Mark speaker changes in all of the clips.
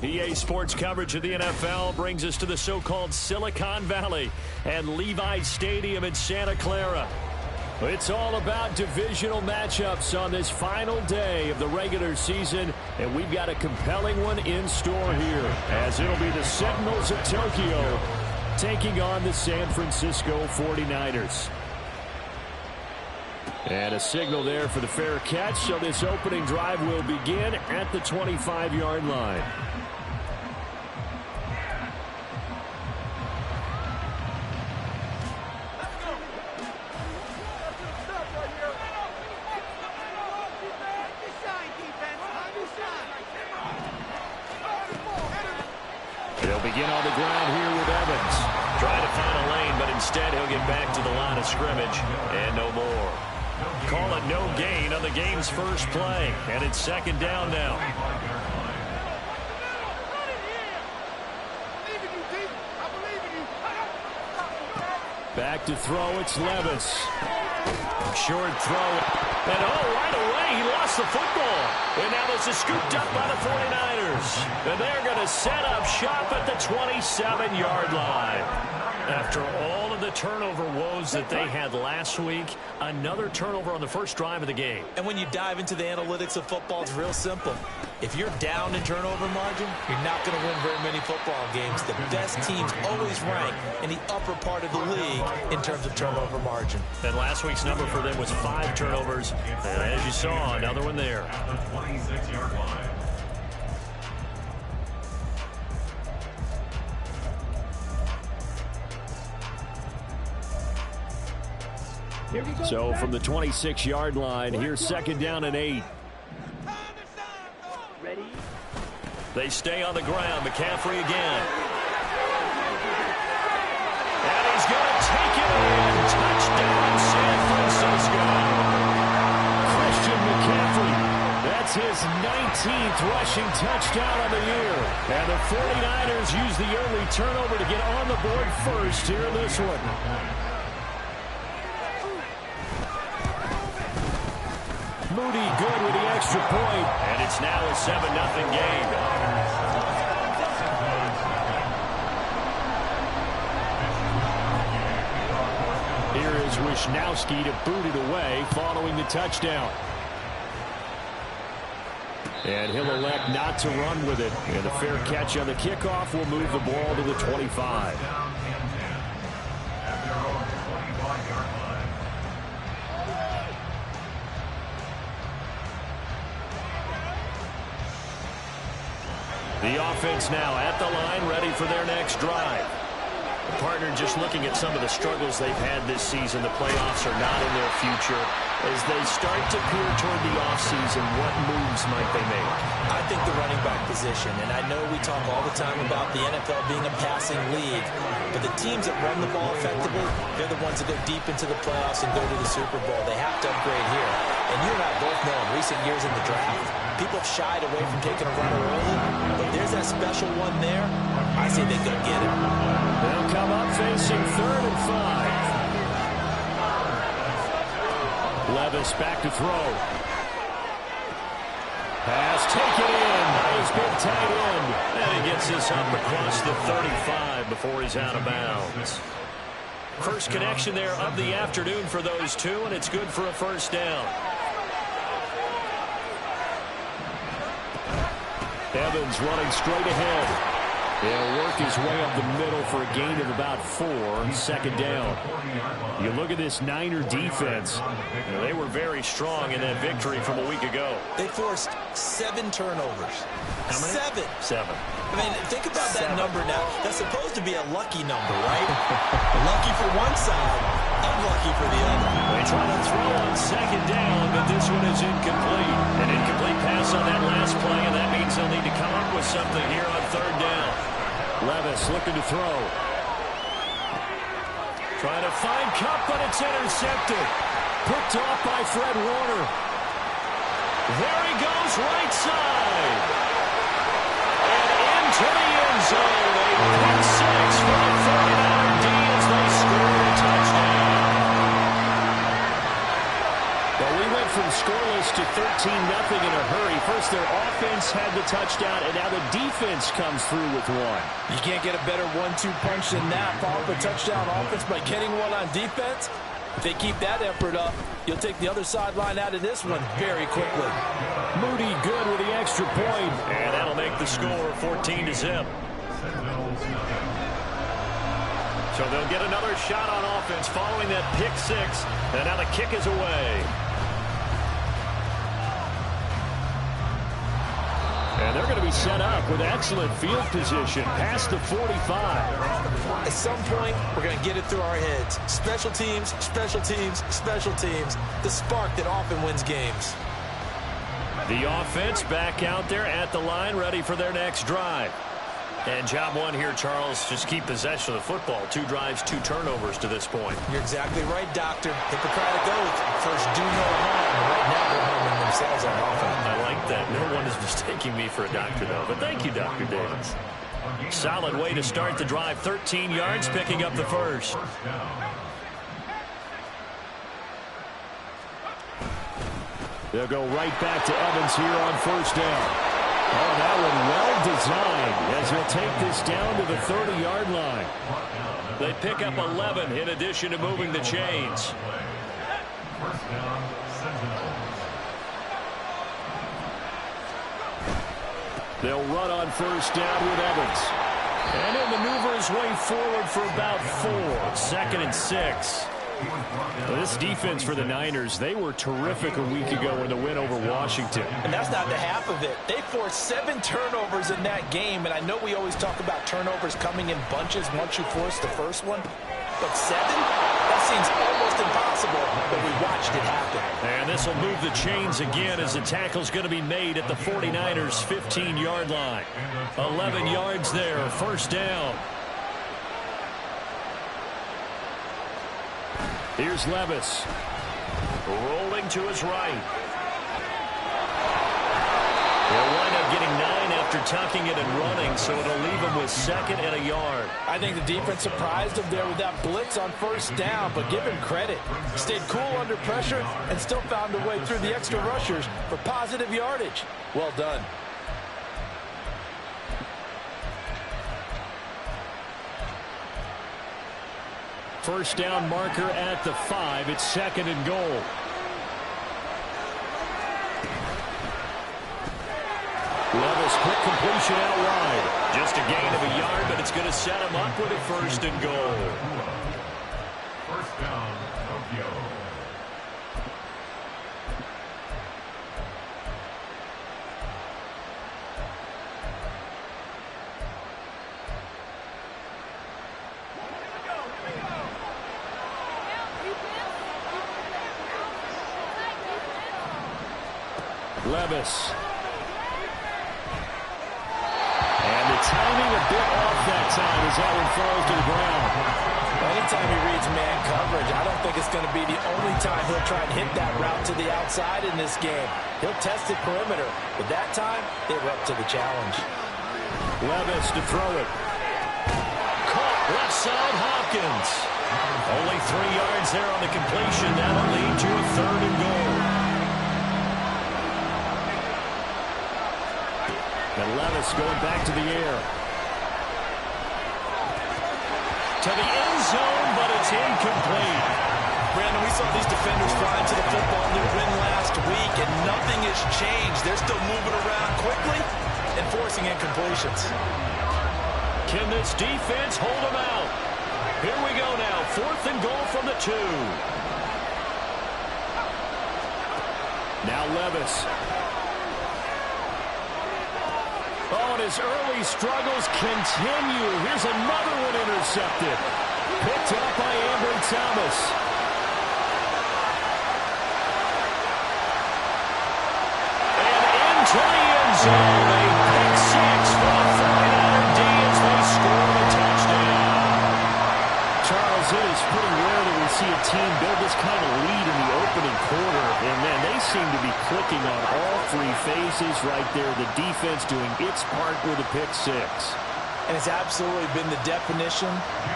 Speaker 1: EA Sports coverage of the NFL brings us to the so-called Silicon Valley and Levi's Stadium in Santa Clara. It's all about divisional matchups on this final day of the regular season, and we've got a compelling one in store here, as it'll be the Sentinels of Tokyo taking on the San Francisco 49ers. And a signal there for the fair catch, so this opening drive will begin at the 25-yard line. They'll begin on the ground here with Evans. Trying to find a lane, but instead he'll get back to the line of scrimmage and no more. Call it no gain on the game's first play, and it's second down now. Back to throw, it's Levis. Short throw, and right away he lost the football. And now this is scooped up by the 49ers. And they're going to set up shop at the 27-yard line. After all of the turnover woes that they had last week, another turnover on the first drive of the game.
Speaker 2: And when you dive into the analytics of football, it's real simple. If you're down in turnover margin, you're not going to win very many football games. The best teams always rank in the upper part of the league in terms of turnover margin.
Speaker 1: And last week's number for them was 5 turnovers. And as you saw, another one there.
Speaker 3: The 26-yard line.
Speaker 1: So from the 26-yard line, here's second down and 8.
Speaker 4: Ready?
Speaker 1: They stay on the ground. McCaffrey again. And he's going to take it in. Touchdown, San Francisco. Christian McCaffrey. That's his 19th rushing touchdown of the year. And the 49ers use the early turnover to get on the board first here in this one. Moody good with the extra point. And it's now a 7-0 game. Here is Wisnowski to boot it away following the touchdown. And he'll elect not to run with it. And a fair catch on the kickoff will move the ball to the 25. The offense now at the line, ready for their next drive. The partner just looking at some of the struggles they've had this season. The playoffs are not in their future. As they start to peer toward the offseason, what moves might they make?
Speaker 2: I think the running back position, and I know we talk all the time about the NFL being a passing league, but the teams that run the ball effectively, they're the ones that go deep into the playoffs and go to the Super Bowl. They have to upgrade here. And you and I both know in recent years in the draft, people have shied away from taking a runner early, but there's that special one there. I say they go get it.
Speaker 1: They'll come up facing 3rd and 5. Levis back to throw. Pass taken in by his big tight end. And he gets this up across the 35 before he's out of bounds. First connection there of the afternoon for those two, and it's good for a first down. Evans running straight ahead. He'll work his way up the middle for a gain of about 4, second down. You look at this Niner defense. They were very strong in that victory from a week ago.
Speaker 2: They forced 7 turnovers.
Speaker 1: How many?
Speaker 2: 7. I mean, think about that
Speaker 1: 7.
Speaker 2: number now. That's supposed to be a lucky number, right? Lucky for one side, unlucky for the other.
Speaker 1: They try to throw on second down, but this one is incomplete. An incomplete pass on that last play, and that means they'll need to come up with something here on third down. Levis looking to throw. Trying to find Kupp, but it's intercepted. Picked off by Fred Warner. There he goes, right side. And into the end zone. A pick 6 for the 49er D as they score a touchdown. Well, we went from scoreless to 13-0 in a hurry. First, their offense had the touchdown, and now the defense comes through with one.
Speaker 2: You can't get a better 1-2 punch than that. Follow up a touchdown offense by getting one on defense. If they keep that effort up, you'll take the other sideline out of this one very quickly.
Speaker 1: Moody good with the extra point, and that'll make the score 14-0. So they'll get another shot on offense following that pick six, and now the kick is away. And they're going to be set up with excellent field position past the 45.
Speaker 2: At some point, we're going to get it through our heads. Special teams, special teams, special teams. The spark that often wins games.
Speaker 1: The offense back out there at the line, ready for their next drive. And job one here, Charles, just keep possession of the football. 2 drives, 2 turnovers to this point.
Speaker 2: You're exactly right, Doctor. Hippocratic oath. First, do no harm. Right now, they're harming themselves on offense.
Speaker 1: I like that. No one is mistaking me for a doctor, though. But thank you, Dr. Davis. Solid way to start the drive. 13 yards, picking up the first. They'll go right back to Evans here on first down. Oh, that one well designed as he'll take this down to the 30-yard line. They pick up 11 in addition to moving the chains. They'll run on first down with Evans. And he'll maneuver his way forward for about 4. 2nd and 6. Well, this defense for the Niners, they were terrific a week ago in the win over Washington.
Speaker 2: And that's not the half of it. They forced 7 turnovers in that game, and I know we always talk about turnovers coming in bunches once you force the first one. But 7? That seems almost impossible, but we watched it happen.
Speaker 1: And this will move the chains again as the tackle's going to be made at the 49ers' 15-yard line. 11 yards there, first down. Here's Levis. Rolling to his right. They'll wind up getting 9 after tucking it and running, so it'll leave him with 2nd and a yard.
Speaker 2: I think the defense surprised him there with that blitz on first down, but give him credit. Stayed cool under pressure and still found a way through the extra rushers for positive yardage. Well done.
Speaker 1: First down marker at the 5. It's 2nd and goal. Levis, quick completion out wide. Just a gain of a yard, but it's going to set him up with a 1st and goal.
Speaker 3: First down, Tokyo.
Speaker 1: Levis. And the timing a bit off that time as that one falls to the ground.
Speaker 2: Anytime he reads man coverage, I don't think it's going to be the only time he'll try and hit that route to the outside in this game. He'll test the perimeter, but that time, they were up to the challenge.
Speaker 1: Levis to throw it. Caught left side, Hopkins. Only 3 yards there on the completion. That'll lead to a 3rd and goal. And Levis going back to the air. To the end zone, but it's incomplete.
Speaker 2: Brandon, we saw these defenders flying to the football in their win last week, and nothing has changed. They're still moving around quickly and forcing incompletions.
Speaker 1: Can this defense hold them out? Here we go now. 4th and goal from the 2. Now Levis. Oh, and his early struggles continue. Here's another one intercepted. Picked up by Ambry Thomas. And into the end zone. A pick 6 for the 49er D as they score the touchdown. Charles, it is pretty rare that we see a team build this kind of lead in the opening quarter. And, man, they seem to be clicking on all 3 phases right there. The defense doing its part with a pick 6.
Speaker 2: And it's absolutely been the definition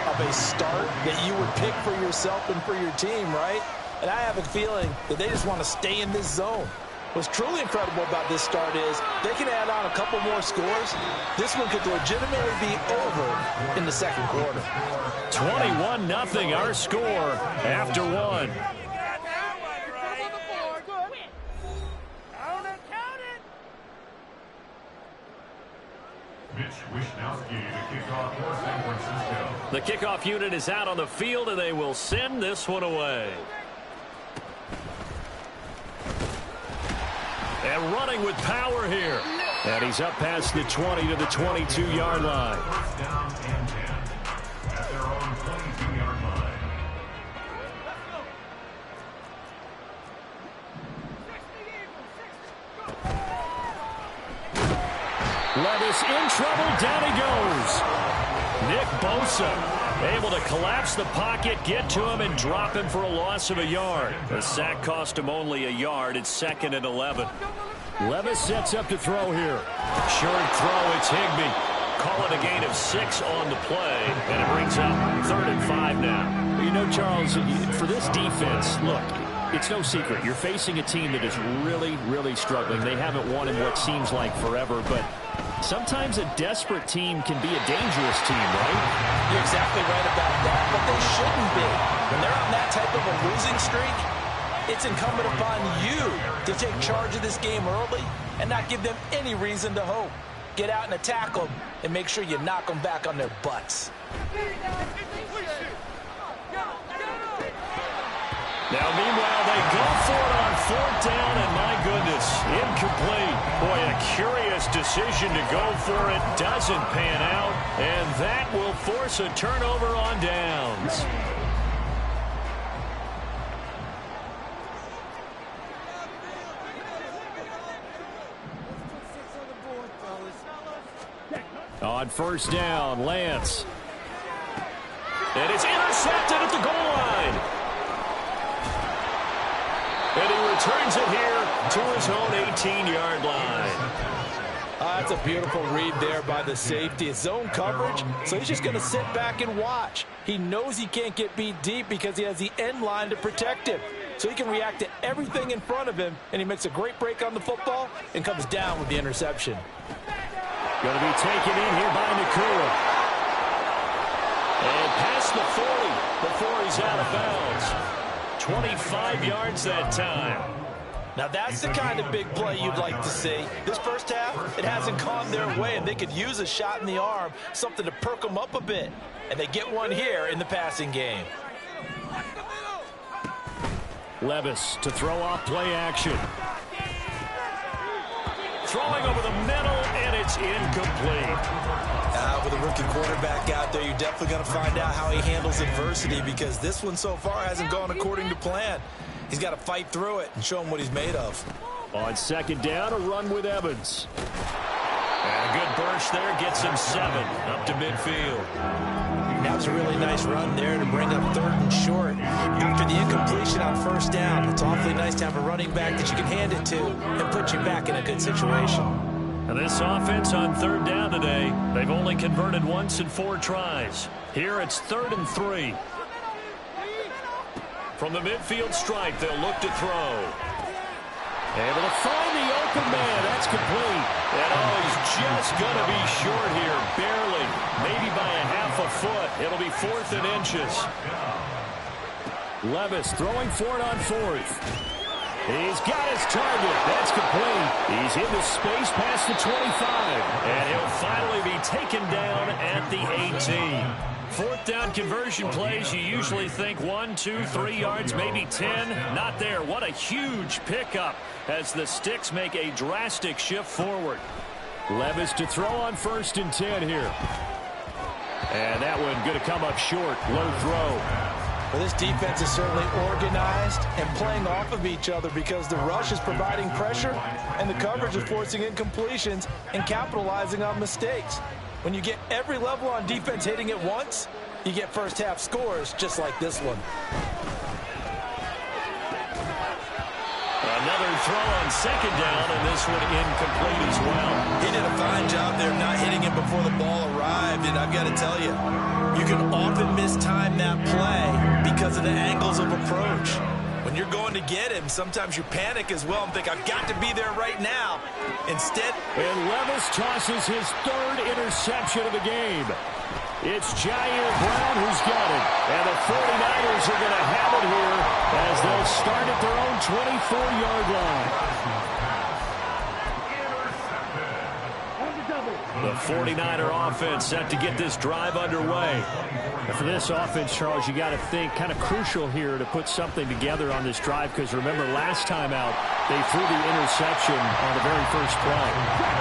Speaker 2: of a start that you would pick for yourself and for your team, right? And I have a feeling that they just want to stay in this zone. What's truly incredible about this start is they can add on a couple more scores. This one could legitimately be over in the second quarter.
Speaker 1: 21-0 our score after one. The kickoff unit is out on the field, and they will send this one away. And running with power here. And he's up past the 20 to the 22-yard line.
Speaker 3: First down and 10 at their own 22-yard line.
Speaker 1: Levis in trouble. Down he goes. Nick Bosa able to collapse the pocket, get to him, and drop him for a loss of a yard. The sack cost him only a yard. It's 2nd and 11. Levis sets up to throw here. Short throw. It's Higbee. Call it a gain of 6 on the play, and it brings up 3rd and 5 now.
Speaker 4: Well, you know, Charles, for this defense, look, it's no secret. You're facing a team that is really, really struggling. They haven't won in what seems like forever, but sometimes a desperate team can be a dangerous team, right?
Speaker 2: You're exactly right about that, but they shouldn't be. When they're on that type of a losing streak, it's incumbent upon you to take charge of this game early and not give them any reason to hope. Get out and attack them and make sure you knock them back on their butts.
Speaker 1: Now, meanwhile, they go for it on 4th down, and my goodness, incomplete. Boy, a curious decision to go for it. Doesn't pan out, and that will force a turnover on downs. On 1st down, Lance. And it's intercepted at the goal line. And he returns it here to his own 18-yard line.
Speaker 2: That's a beautiful read there by the safety. It's zone coverage, so he's just going to sit back and watch. He knows he can't get beat deep because he has the end line to protect him. So he can react to everything in front of him, and he makes a great break on the football and comes down with the interception.
Speaker 1: Going to be taken in here by Nakua. And past the 40 before he's out of bounds. 25 yards that time.
Speaker 2: Now that's the kind of big play you'd like to see. This first half, it hasn't gone their way, and they could use a shot in the arm, something to perk them up a bit. And they get one here in the passing game.
Speaker 1: Levis to throw off play action. Throwing over the middle, and it's incomplete.
Speaker 2: With a rookie quarterback out there, you're definitely going to find out how he handles adversity, because this one so far hasn't gone according to plan. He's got to fight through it and show him what he's made of.
Speaker 1: On 2nd down, a run with Evans. And a good burst there gets him 7 up to midfield.
Speaker 2: That was a really nice run there to bring up 3rd and short. After the incompletion on 1st down, it's awfully nice to have a running back that you can hand it to and put you back in a good situation.
Speaker 1: And this offense on 3rd down today, they've only converted once in 4 tries. Here it's 3rd and 3. From the midfield stripe, they'll look to throw. Able to find the open man. That's complete. And he's just going to be short here, barely. Maybe by a half a foot. It'll be 4th and inches. Levis throwing for it on 4th. He's got his target. That's complete. He's into space past the 25. And he'll finally be taken down at the 18. 4th down conversion plays, you usually think 1, 2, 3 yards, maybe 10. Not there. What a huge pickup as the Sticks make a drastic shift forward. Levis to throw on 1st and 10 here. And that one going to come up short. Low throw.
Speaker 2: Well, this defense is certainly organized and playing off of each other, because the rush is providing pressure and the coverage is forcing incompletions and capitalizing on mistakes. When you get every level on defense hitting at once, you get first half scores just like this one.
Speaker 1: Another throw on 2nd down, and this one incomplete as well.
Speaker 2: He did a fine job there not hitting it before the ball arrived, and I've got to tell you, you can often mistime that play because of the angles of approach. When you're going to get him, sometimes you panic as well and think, I've got to be there right now. Instead.
Speaker 1: And Levis tosses his third interception of the game. It's Jair Brown who's got it. And the 49ers are going to have it here as they'll start at their own 24-yard line. The 49er offense set to get this drive underway.
Speaker 4: And for this offense, Charles, you got to think kind of crucial here to put something together on this drive, because remember last time out they threw the interception on the very first play.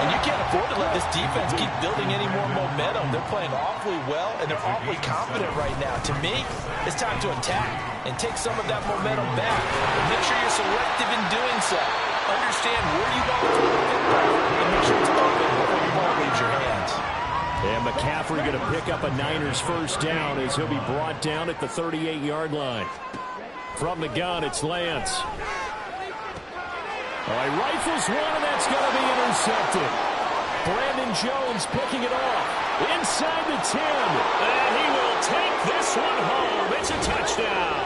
Speaker 2: And you can't afford to let this defense keep building any more momentum. They're playing awfully well, and they're awfully confident right now. To me, it's time to attack and take some of that momentum back. But make sure you're selective in doing so. Understand where you want to throw the football and make sure it's open before the ball leaves your hands.
Speaker 1: And McCaffrey going to pick up a Niners first down as he'll be brought down at the 38-yard line. From the gun, it's Lance. All right, rifles one, and that's going to be intercepted. Brandon Jones picking it off inside the 10. And he will take this one home. It's a touchdown.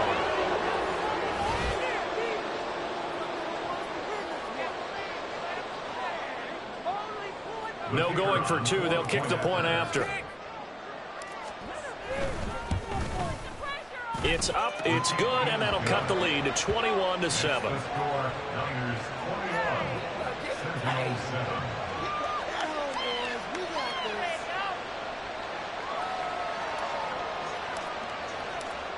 Speaker 1: No going for two. They'll kick the point after. It's up, it's good, and that'll cut the lead to 21-7.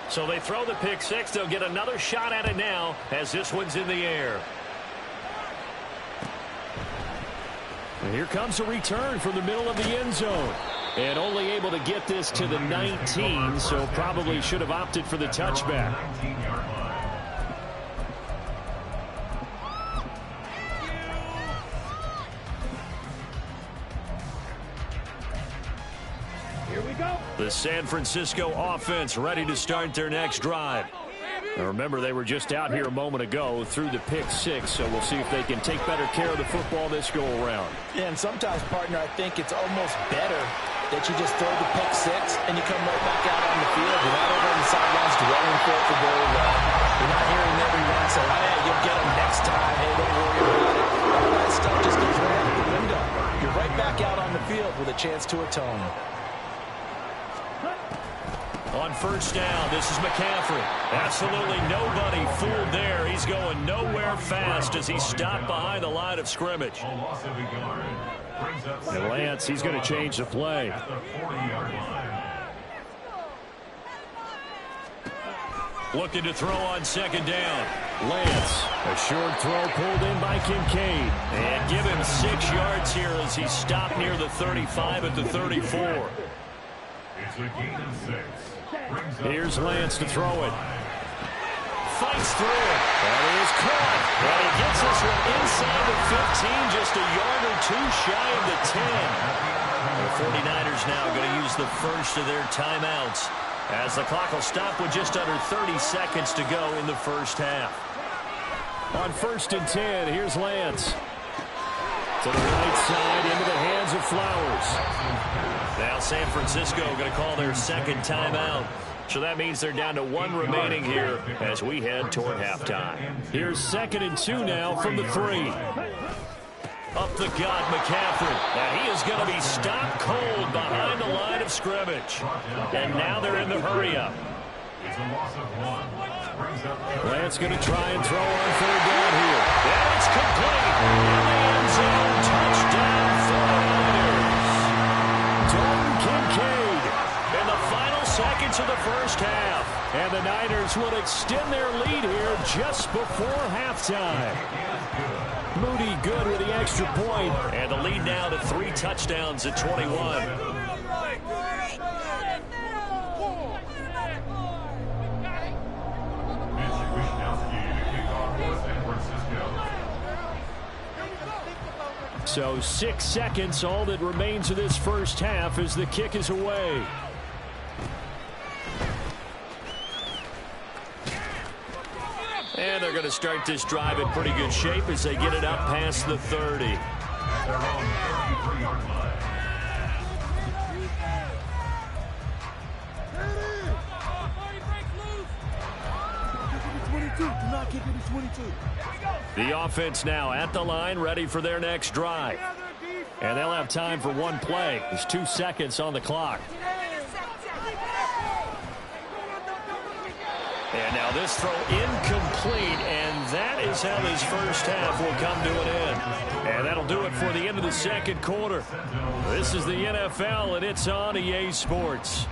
Speaker 1: So they throw the pick six. They'll get another shot at it now as this one's in the air. And here comes a return from the middle of the end zone. And only able to get this to the 19, so probably should have opted for the touchback. Here we go. The San Francisco offense ready to start their next drive. Now remember, they were just out here a moment ago through the pick six, so we'll see if they can take better care of the football this go-around.
Speaker 2: Yeah, and sometimes, partner, I think it's almost better that you just throw the pick six and you come right back out on the field. You're not over on the sidelines dwelling for it for very long. You're not hearing everyone say, hey, you'll get them next time. Hey, don't worry about it. All that stuff just goes right out the window. You're right back out on the field with a chance to atone.
Speaker 1: On first down, this is McCaffrey. Absolutely nobody fooled there. He's going nowhere fast as he stopped behind the line of scrimmage. And Lance, he's going to change the play. Looking to throw on second down. Lance, a short throw pulled in by Kincaid. And give him 6 yards here as he stopped near the 35 at the 34.
Speaker 3: It's a gain of 6.
Speaker 1: Here's Lance to throw it. Fights through it. And he is caught. And he gets this one inside the 15, just a yard or two shy of the 10. The 49ers now going to use the first of their timeouts as the clock will stop with just under 30 seconds to go in the first half. On first and 10, here's Lance. To the right side, into the hands of Flowers. Now San Francisco going to call their second timeout. So that means they're down to 1 remaining here as we head toward halftime. Here's 2nd and 2 now from the 3. Up the gut, McCaffrey. And he is going to be stopped cold behind the line of scrimmage. And now they're in the hurry-up. Lance going to try and throw on third down here. And it's complete. In the end zone, touchdown 49ers. Dalton Kincaid in the final seconds of the first half. And the Niners will extend their lead here just before halftime. Moody good with the extra point. And the lead now to 3 touchdowns at 21. So 6 seconds, all that remains of this first half as the kick is away. And they're going to start this drive in pretty good shape as they get it up past the 30. The offense now at the line, ready for their next drive. And they'll have time for one play. There's 2 seconds on the clock. And now this throw incomplete, and that is how this first half will come to an end. And that'll do it for the end of the second quarter. This is the NFL, and it's on EA Sports.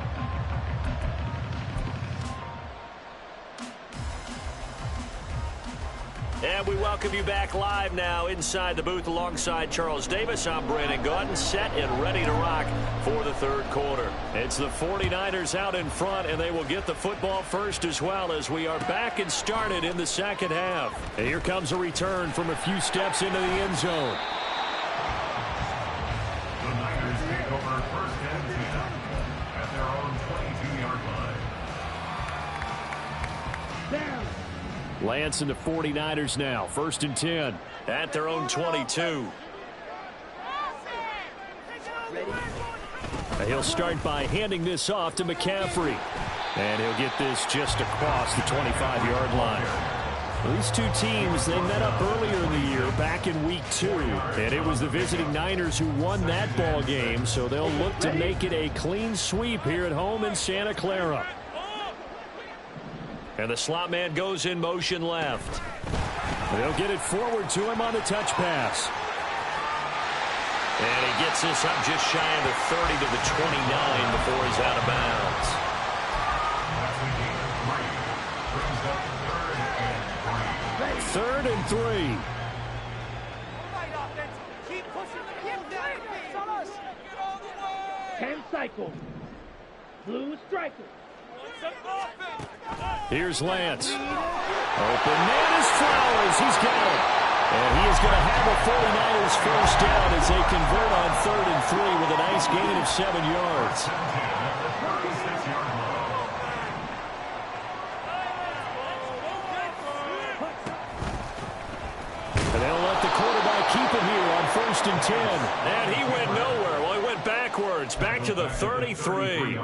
Speaker 1: And we welcome you back live now inside the booth alongside Charles Davis. I'm Brandon Gaudin, set and ready to rock for the third quarter. It's the 49ers out in front, and they will get the football first as well as we are back and started in the second half. And here comes a return from a few steps into the end zone.
Speaker 3: The Niners take over first and 10 at their own 22-yard line.
Speaker 1: Lance and the 49ers now. First and 10 at their own 22. He'll start by handing this off to McCaffrey. And he'll get this just across the 25-yard line. These two teams, they met up earlier in the year, back in week 2. And it was the visiting Niners who won that ball game, so they'll look to make it a clean sweep here at home in Santa Clara. And the slot man goes in motion left. They'll get it forward to him on the touch pass. And he gets this up just shy of the 30 to the 29 before he's out of bounds. Third and 3.
Speaker 5: 10 cycles. Blue striker.
Speaker 1: Here's Lance. Open man is Flowers. He's got it. And he is going to have a 49ers first down as they convert on 3rd and 3 with a nice gain of 7 yards. And they'll let the quarterback keep it here on 1st and 10. And he went nowhere. Well, he went backwards, back to the 33.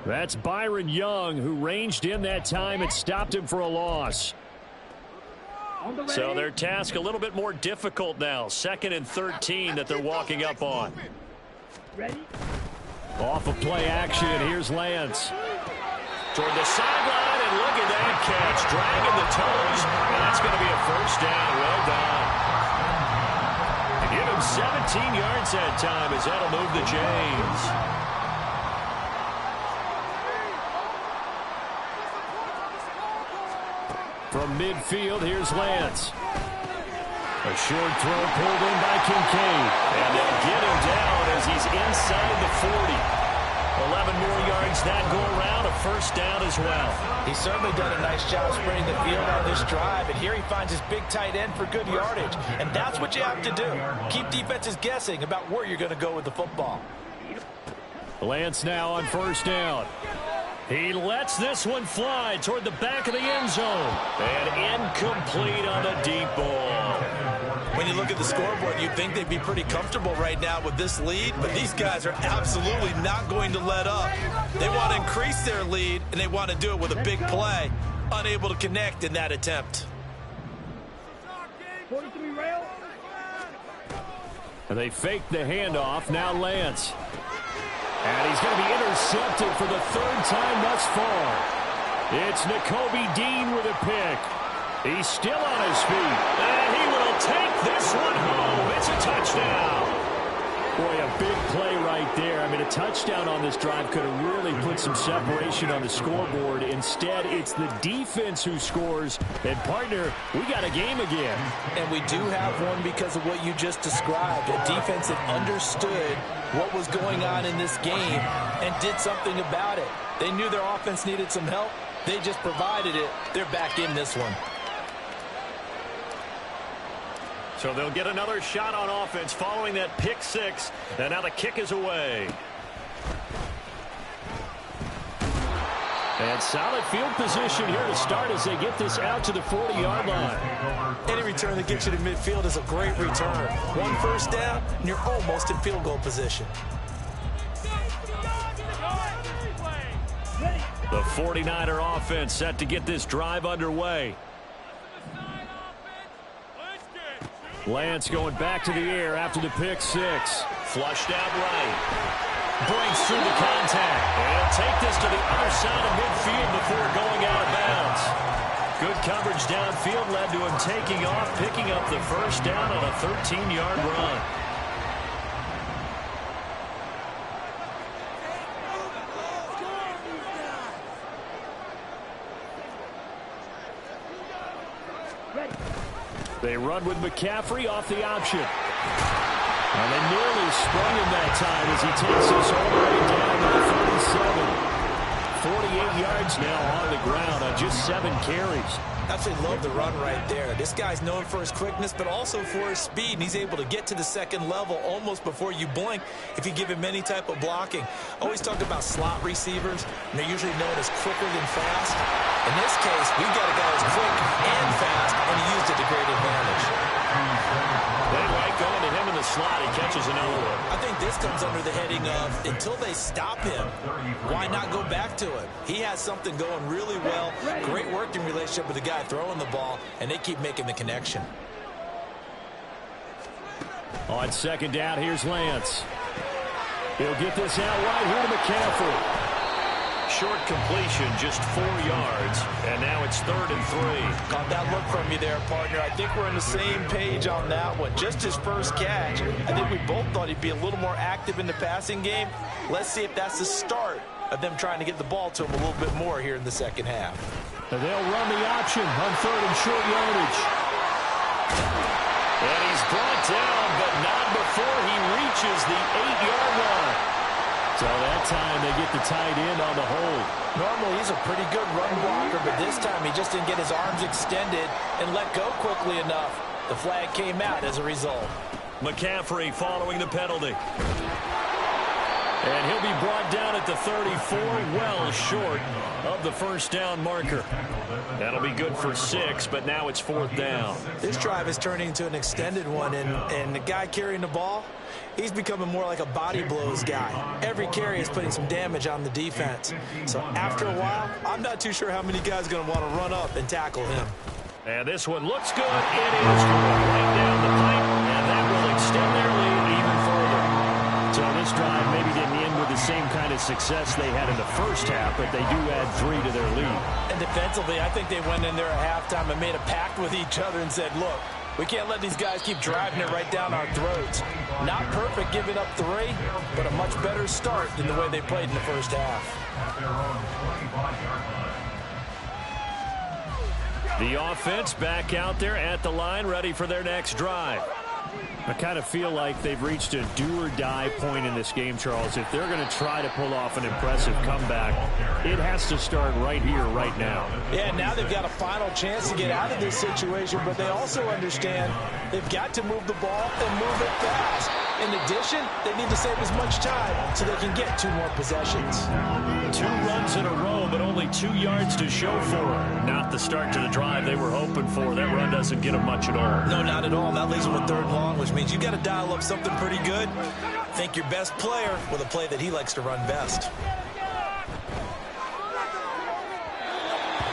Speaker 1: That's Byron Young, who ranged in that time and stopped him for a loss. So their task a little bit more difficult now. 2nd and 13 that they're walking up on. Off of play action, here's Lance. Toward the sideline, and look at that catch. Dragging the toes, and that's going to be a first down. Well done. And give him 17 yards that time as that'll move the chains. From midfield, here's Lance. A short throw pulled in by Kincaid. And they'll get him down as he's inside the 40. 11 more yards that go around, a first down as well.
Speaker 2: He's certainly done a nice job spreading the field on this drive. And here he finds his big tight end for good yardage. And that's what you have to do. Keep defenses guessing about where you're going to go with the football.
Speaker 1: Lance now on first down. He lets this one fly toward the back of the end zone. And incomplete on the deep ball.
Speaker 2: When you look at the scoreboard, you'd think they'd be pretty comfortable right now with this lead, but these guys are absolutely not going to let up. They want to increase their lead, and they want to do it with a big play. Unable to connect in that attempt.
Speaker 1: And they fake the handoff. Now Lance. And he's going to be intercepted for the 3rd time thus far. It's Nakobe Dean with a pick. He's still on his feet. And he will take this one home. It's a touchdown. Boy, a big play right there. I mean, a touchdown on this drive could have really put some separation on the scoreboard. Instead, it's the defense who scores. And, partner, we got a game again.
Speaker 2: And we do have one because of what you just described. A defense that understood what was going on in this game and did something about it. They knew their offense needed some help. They just provided it. They're back in this one.
Speaker 1: So they'll get another shot on offense following that pick 6. And now the kick is away. And solid field position here to start as they get this out to the 40-yard line.
Speaker 2: Any return that gets you to midfield is a great return. One first down, and you're almost in field goal position.
Speaker 1: The 49er offense set to get this drive underway. Lance going back to the air after the pick six. Flushed out right. Breaks through the contact. And he'll take this to the other side of midfield before going out of bounds. Good coverage downfield led to him taking off, picking up the first down on a 13-yard run. They run with McCaffrey off the option. And they nearly sprung him that time as he takes us all the way down to the 47. 48 yards now on the ground on just 7 carries.
Speaker 2: Absolutely love the run right there. This guy's known for his quickness, but also for his speed. And he's able to get to the second level almost before you blink if you give him any type of blocking. Always talk about slot receivers, and they're usually known as quicker than fast. In this case, we've got a guy who's quick and fast, and he used it to great advantage.
Speaker 1: They like going to him in the slot. He catches another one.
Speaker 2: I think this comes under the heading of, until they stop him, why not go back to it? He has something going really well. Great working relationship with the guy throwing the ball, and they keep making the connection.
Speaker 1: On second down, here's Lance. He'll get this out wide here to McCaffrey. Short completion, just 4 yards, and now it's 3rd and 3.
Speaker 2: Caught that look from you there, partner. I think we're on the same page on that one. Just his first catch. I think we both thought he'd be a little more active in the passing game. Let's see if that's the start of them trying to get the ball to him a little bit more here in the second half.
Speaker 1: And they'll run the option on 3rd and short yardage. And he's brought down, but not before he reaches the 8-yard line. So that time they get the tight end on the hold.
Speaker 2: Normally he's a pretty good run blocker, but this time he just didn't get his arms extended and let go quickly enough. The flag came out as a result.
Speaker 1: McCaffrey following the penalty. And he'll be brought down at the 34, well short of the first down marker. That'll be good for 6, but now it's 4th down.
Speaker 2: This drive is turning into an extended one, and the guy carrying the ball, he's becoming more like a body blows guy. Every carry is putting some damage on the defense. So after a while, I'm not too sure how many guys are going to want to run up and tackle him.
Speaker 1: And this one looks good. It is right down the pipe, and that will extend their lead even further. So this drive maybe didn't end with the same kind of success they had in the first half, but they do add 3 to their lead.
Speaker 2: And defensively, I think they went in there at halftime and made a pact with each other and said, look, we can't let these guys keep driving it right down our throats. Not perfect giving up 3, but a much better start than the way they played in the first half.
Speaker 1: The offense back out there at the line, ready for their next drive. I kind of feel like they've reached a do-or-die point in this game, Charles. If they're going to try to pull off an impressive comeback, it has to start right here, right now.
Speaker 2: Yeah, now they've got a final chance to get out of this situation, but they also understand they've got to move the ball and move it fast. In addition, they need to save as much time so they can get 2 more possessions.
Speaker 1: 2 runs in a row, but only 2 yards to show for it. Not the start to the drive they were hoping for. That run doesn't get them much at all.
Speaker 2: No, not at all. That leaves them with 3rd and long, which means you've got to dial up something pretty good. Think your best player with a play that he likes to run best.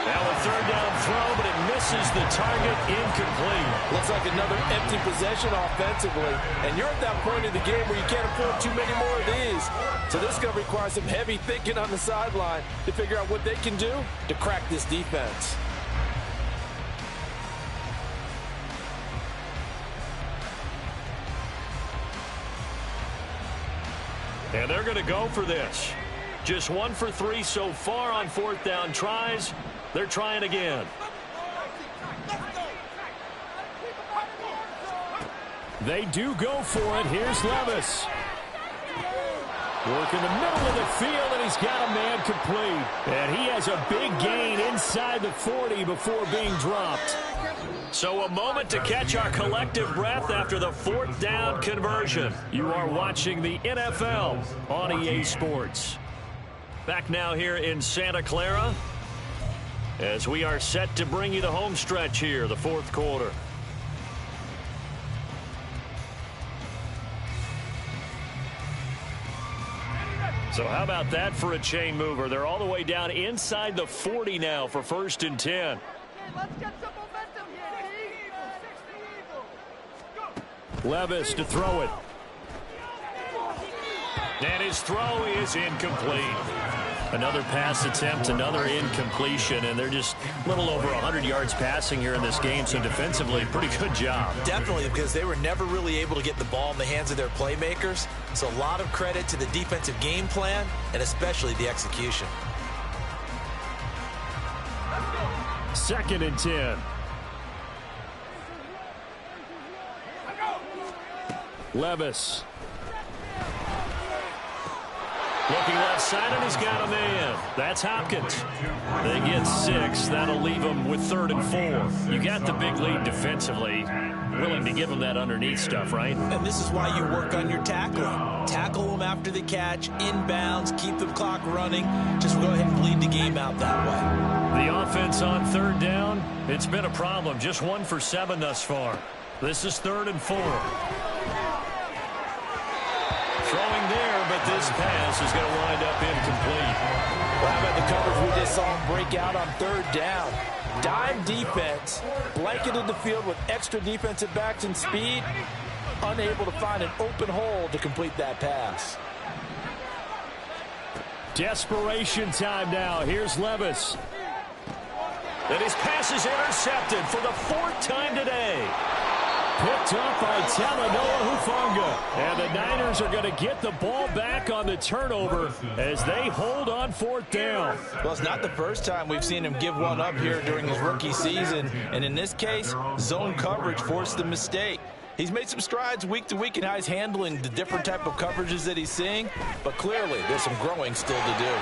Speaker 1: Now a 3rd down throw, but it misses the target, incomplete.
Speaker 2: Looks like another empty possession offensively. And you're at that point in the game where you can't afford too many more of these. So this is going to require some heavy thinking on the sideline to figure out what they can do to crack this defense.
Speaker 1: And they're going to go for this. Just 1 for 3 so far on 4th down tries. They're trying again. They do go for it. Here's Levis. Work in the middle of the field, and he's got a man complete. And he has a big gain inside the 40 before being dropped. So a moment to catch our collective breath after the 4th down conversion. You are watching the NFL on EA Sports. Back now here in Santa Clara as we are set to bring you the home stretch here, the 4th quarter. So how about that for a chain mover? They're all the way down inside the 40 now for 1st and 10.
Speaker 5: Let's get some momentum here,
Speaker 1: Levis to throw it. And his throw is incomplete. Another pass attempt, another incompletion, and they're just a little over 100 yards passing here in this game, so defensively, pretty good job.
Speaker 2: Definitely, because they were never really able to get the ball in the hands of their playmakers, so a lot of credit to the defensive game plan, and especially the execution.
Speaker 1: 2nd and 10. Levis. Looking left side, and he's got a man. That's Hopkins. They get 6. That'll leave them with 3rd and 4. You got the big lead defensively. Willing to give them that underneath stuff, right?
Speaker 2: And this is why you work on your tackling. Tackle them after the catch, inbounds, keep the clock running. Just go ahead and bleed the game out that way.
Speaker 1: The offense on 3rd down, it's been a problem. Just 1 for 7 thus far. This is 3rd and 4. Throwing there, but this pass is going to wind up incomplete.
Speaker 2: Well, how about the coverage we just saw him break out on 3rd down? Dime defense, blanketed the field with extra defensive backs and speed, unable to find an open hole to complete that pass.
Speaker 1: Desperation time now. Here's Levis. And his pass is intercepted for the 4th time today. Picked up by Talanoa Hufanga. And the Niners are going to get the ball back on the turnover as they hold on 4th down.
Speaker 2: Well, it's not the first time we've seen him give one up here during his rookie season. And in this case, zone coverage forced the mistake. He's made some strides week to week in how he's handling the different type of coverages that he's seeing. But clearly, there's some growing still to do.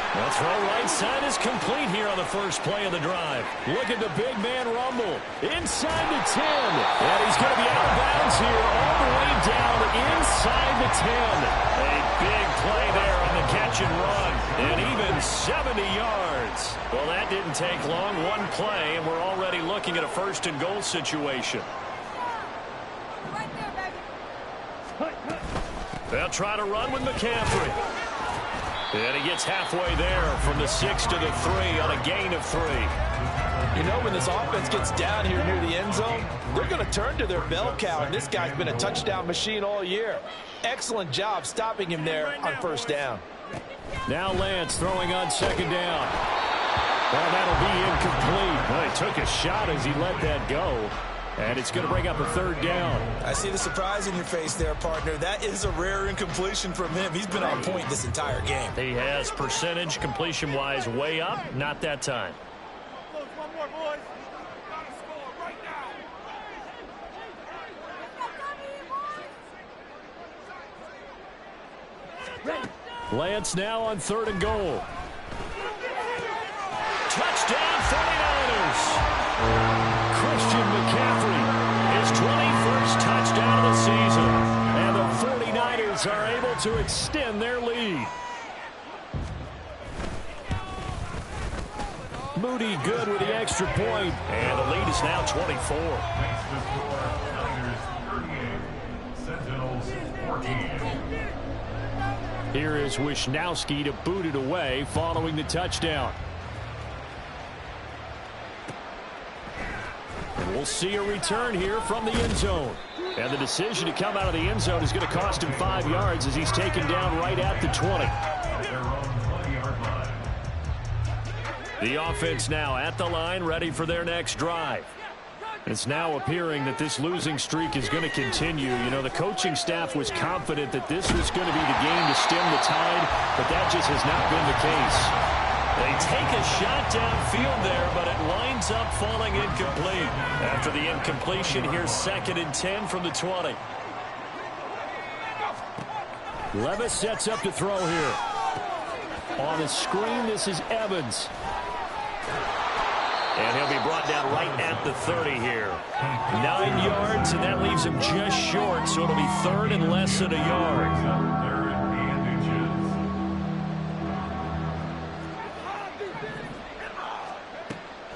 Speaker 1: The throw right side is complete here on the first play of the drive. Look at the big man rumble. Inside the 10. And he's going to be out of bounds here all the way down inside the 10. A big play there on the catch and run. And even 70 yards. Well, that didn't take long. One play, and we're already looking at a 1st and goal situation. They'll try to run with McCaffrey. And he gets halfway there from the 6 to the 3 on a gain of 3.
Speaker 2: You know, when this offense gets down here near the end zone, they're going to turn to their bell cow, and this guy's been a touchdown machine all year. Excellent job stopping him there on 1st down.
Speaker 1: Now Lance throwing on 2nd down. Well, that'll be incomplete. Well, he took a shot as he let that go. And it's going to bring up a 3rd down.
Speaker 2: I see the surprise in your face there, partner. That is a rare incompletion from him. He's been on point this entire game.
Speaker 1: He has percentage completion-wise way up. Not that time.
Speaker 5: One more, boys. Gotta score right now.
Speaker 1: Lance now on 3rd and goal. Touchdown 49ers. Christian McCaffrey, his 21st touchdown of the season. And the 49ers are able to extend their lead. Moody good with the extra point. And the lead is now 24.
Speaker 3: Makes the score Niners 38, Sentinels 14.
Speaker 1: Here is Wisnowski to boot it away following the touchdown. And we'll see a return here from the end zone. And the decision to come out of the end zone is going to cost him 5 yards as he's taken down right at the 20.
Speaker 3: Their own 20-yard line.
Speaker 1: The offense now at the line, ready for their next drive. It's now appearing that this losing streak is going to continue. You know, the coaching staff was confident that this was going to be the game to stem the tide, but that just has not been the case. They take a shot downfield there, but it winds up falling incomplete. After the incompletion, here's 2nd and 10 from the 20. Levis sets up to throw here. On the screen, this is Evans. And he'll be brought down right at the 30 here. 9 yards, and that leaves him just short, so it'll be 3rd and less than a yard.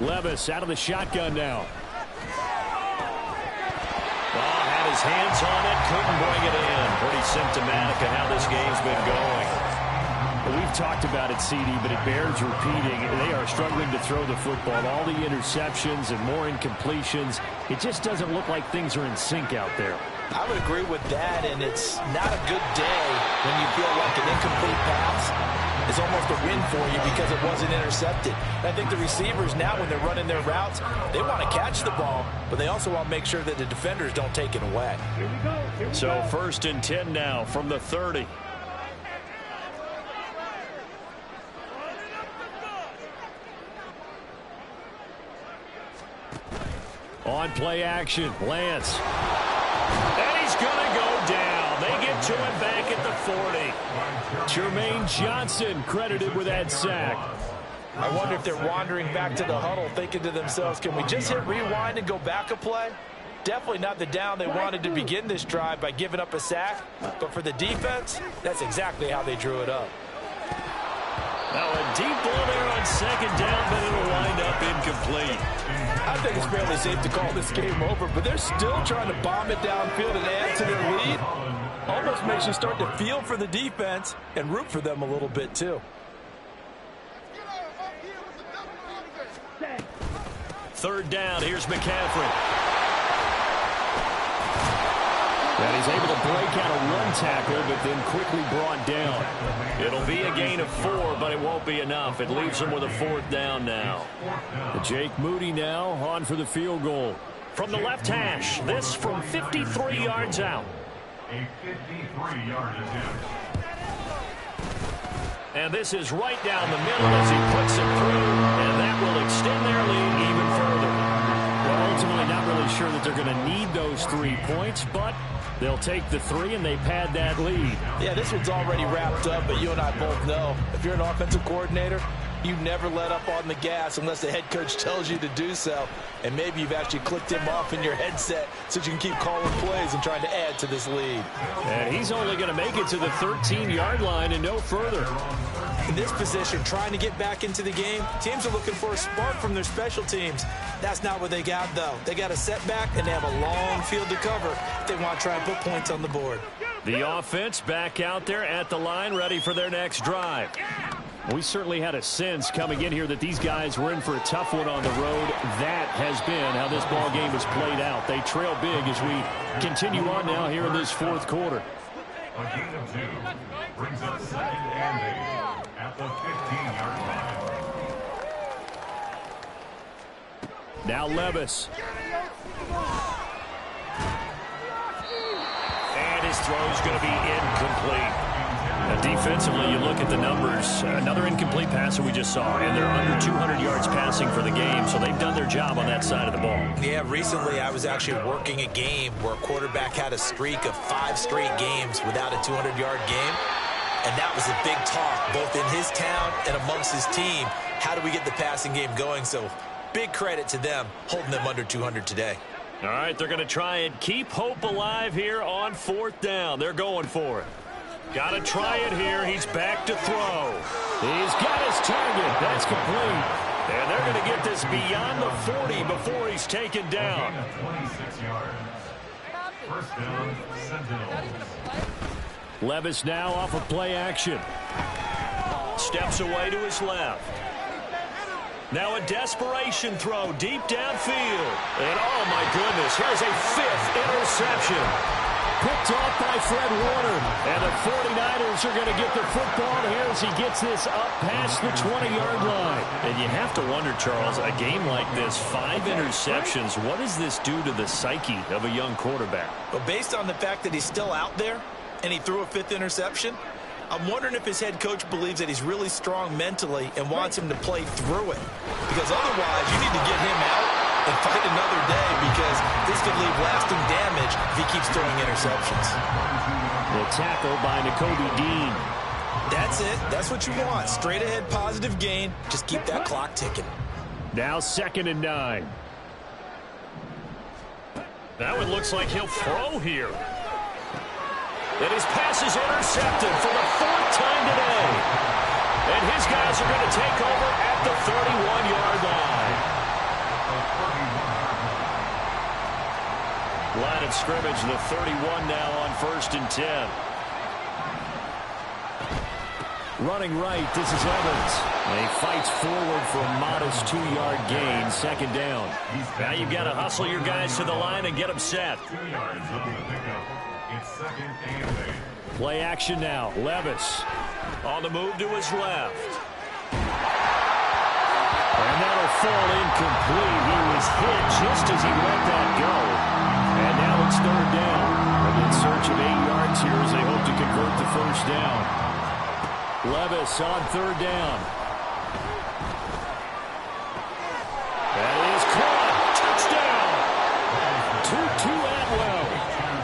Speaker 1: Levis out of the shotgun now. Oh, had his hands on it, couldn't bring it in. Pretty symptomatic of how this game's been going. Well, we've talked about it, CD, but it bears repeating. They are struggling to throw the football. All the interceptions and more incompletions. It just doesn't look like things are in sync out there.
Speaker 2: I would agree with that, and it's not a good day when you feel like an incomplete pass is almost a win for you because it wasn't intercepted. And I think the receivers now, when they're running their routes, they want to catch the ball, but they also want to make sure that the defenders don't take it away.
Speaker 1: So 1st and 10 now from the 30. On play action, Lance. And he's going to go down. They get to him back at the 40. Jermaine Johnson credited with that sack.
Speaker 2: I wonder if they're wandering back to the huddle thinking to themselves, can we just hit rewind and go back a play? Definitely not the down they wanted to begin this drive by giving up a sack. But for the defense, that's exactly how they drew it up.
Speaker 1: Now a deep ball there on 2nd down, but it'll wind up incomplete.
Speaker 2: I think it's fairly safe to call this game over, but they're still trying to bomb it downfield and add to their lead. Almost makes you start to feel for the defense and root for them a little bit too.
Speaker 1: 3rd down, here's McCaffrey. And he's able to break out a run tackle, but then quickly brought down. It'll be a gain of 4, but it won't be enough. It leaves him with a 4th down now. Jake Moody now on for the field goal. From the left hash, this from 53 yards out.
Speaker 3: A 53-yard attempt.
Speaker 1: And this is right down the middle as he puts it through, and that will extend their lead even further. Well, ultimately not really sure that they're going to need those 3 points, but they'll take the 3 and they pad that lead.
Speaker 2: Yeah, this one's already wrapped up, but you and I both know if you're an offensive coordinator, you never let up on the gas unless the head coach tells you to do so. And maybe you've actually clicked him off in your headset so you can keep calling plays and trying to add to this lead.
Speaker 1: And he's only going to make it to the 13-yard line and no further.
Speaker 2: In this position, trying to get back into the game, teams are looking for a spark from their special teams. That's not what they got, though. They got a setback, and they have a long field to cover if they want to try and put points on the board.
Speaker 1: The offense back out there at the line, ready for their next drive. We certainly had a sense coming in here that these guys were in for a tough one on the road. That has been how this ball game has played out. They trail big as we continue on now here in this 4th quarter.
Speaker 3: A gain of 2 brings up 2nd and 8 at the 15-yard line.
Speaker 1: Now Levis. And his throw is going to be incomplete. Now defensively, you look at the numbers. Another incomplete pass that we just saw, and they're under 200 yards passing for the game, so they've done their job on that side of the ball.
Speaker 2: Yeah, recently I was actually working a game where a quarterback had a streak of 5 straight games without a 200-yard game, and that was a big talk, both in his town and amongst his team. How do we get the passing game going? So big credit to them, holding them under 200 today.
Speaker 1: All right, they're going to try and keep hope alive here on 4th down. They're going for it. Got to try it here. He's back to throw. He's got his target. That's complete. And they're going to get this beyond the 40 before he's taken down.
Speaker 3: 26 yards. 1st down, Sentinels.
Speaker 1: Levis now off of play action. Steps away to his left. Now a desperation throw deep downfield. And oh my goodness, here's a 5th interception. Picked off by Fred Warner. And the 49ers are going to get the football here as he gets this up past the 20-yard line. And you have to wonder, Charles, a game like this, 5 interceptions, what does this do to the psyche of a young quarterback?
Speaker 2: But based on the fact that he's still out there and he threw a 5th interception, I'm wondering if his head coach believes that he's really strong mentally and wants him to play through it. Because otherwise, you need to get him out and fight another day, because this could leave lasting damage if he keeps throwing interceptions.
Speaker 1: The tackle by Nakobe Dean.
Speaker 2: That's it. That's what you want. Straight ahead positive gain. Just keep that clock ticking.
Speaker 1: Now 2nd and 9. That one looks like he'll throw here. And his pass is intercepted for the 4th time today. And his guys are going to take over at the 31-yard line. Line of scrimmage, the 31 now on 1st and 10. Running right, this is Evans. And he fights forward for a modest 2-yard gain, second down. Now you've got to hustle your guys to the line and get them set.
Speaker 3: 2 yards on the pickup. It's second and 8.
Speaker 1: Play action now. Levis on the move to his left. And that'll fall incomplete. He was hit just as he let that go. And now it's third down. In search of 8 yards here as they hope to convert the first down. Levis on third down. That is caught. Touchdown. Tutu Atwell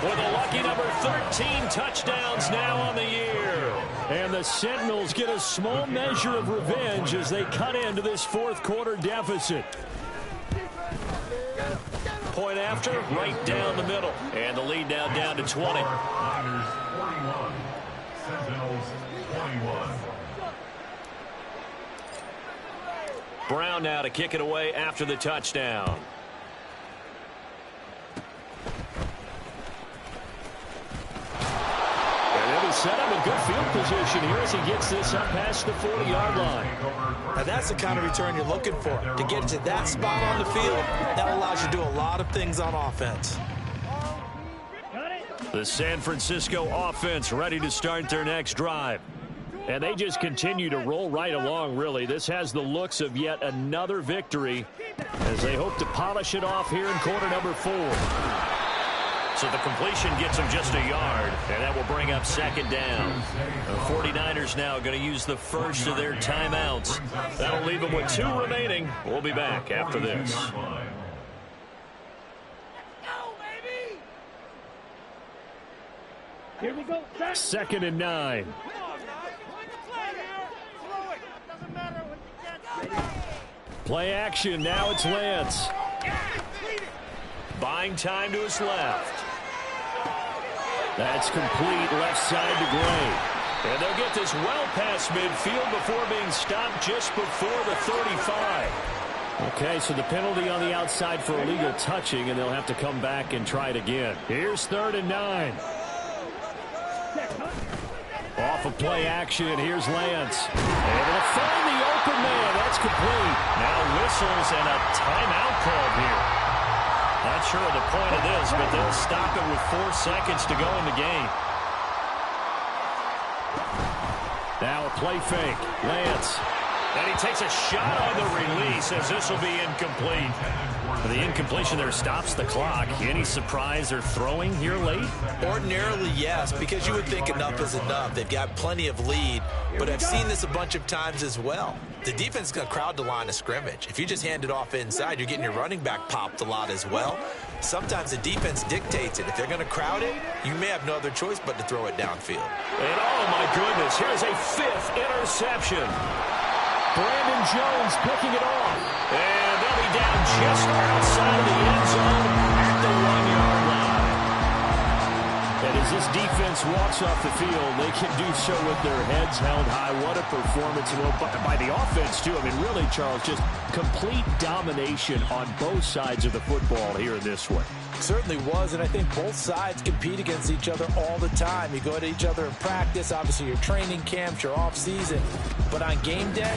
Speaker 1: with a lucky number 13 touchdowns now on the year. And the Sentinels get a small measure of revenge as they cut into this fourth quarter deficit. Point after, right down the middle. And the lead now down to 20.
Speaker 3: Niners 41. Sentinels 21.
Speaker 1: Brown now to kick it away after the touchdown. And it'll set him in good field position here as he gets this up past the 40-yard line.
Speaker 2: Now that's the kind of return you're looking for. To get to that spot on the field, that allows you to do a lot of things on offense.
Speaker 1: The San Francisco offense ready to start their next drive. And they just continue to roll right along, really. This has the looks of yet another victory as they hope to polish it off here in quarter number 4. So the completion gets them just a yard, and that will bring up second down. The 49ers now going to use the first of their timeouts. That'll leave them with 2 remaining. We'll be back after this.
Speaker 5: Here we go.
Speaker 1: Second and 9. Play action. Now it's Lance. Buying time to his left. That's complete left side to Gray. And they'll get this well past midfield before being stopped just before the 35. Okay, so the penalty on the outside for illegal touching, and they'll have to come back and try it again. Here's third and 9. Off of play action, here's Lance. And they'll find the open man. That's complete. Now whistles and a timeout called here. Not sure of the point of this, but they'll stop it with 4 seconds to go in the game. Now a play fake. Lance. And he takes a shot on the release as this will be incomplete. The incompletion there stops the clock. Any surprise they're throwing here late?
Speaker 2: Ordinarily, yes, because you would think enough is enough. They've got plenty of lead, but I've seen this a bunch of times as well. The defense is going to crowd the line of scrimmage. If you just hand it off inside, you're getting your running back popped a lot as well. Sometimes the defense dictates it. If they're going to crowd it, you may have no other choice but to throw it downfield.
Speaker 1: And oh my goodness, here's a 5th interception. Brandon Jones picking it off. And they'll be down just outside of the end zone at the 1-yard line. And as this defense walks off the field, they can do so with their heads held high. What a performance by the offense, too. I mean, really, Charles, just complete domination on both sides of the football here in this one.
Speaker 2: Certainly was, and I think both sides compete against each other all the time. You go at each other in practice, obviously your training camps, your off season, but on game day,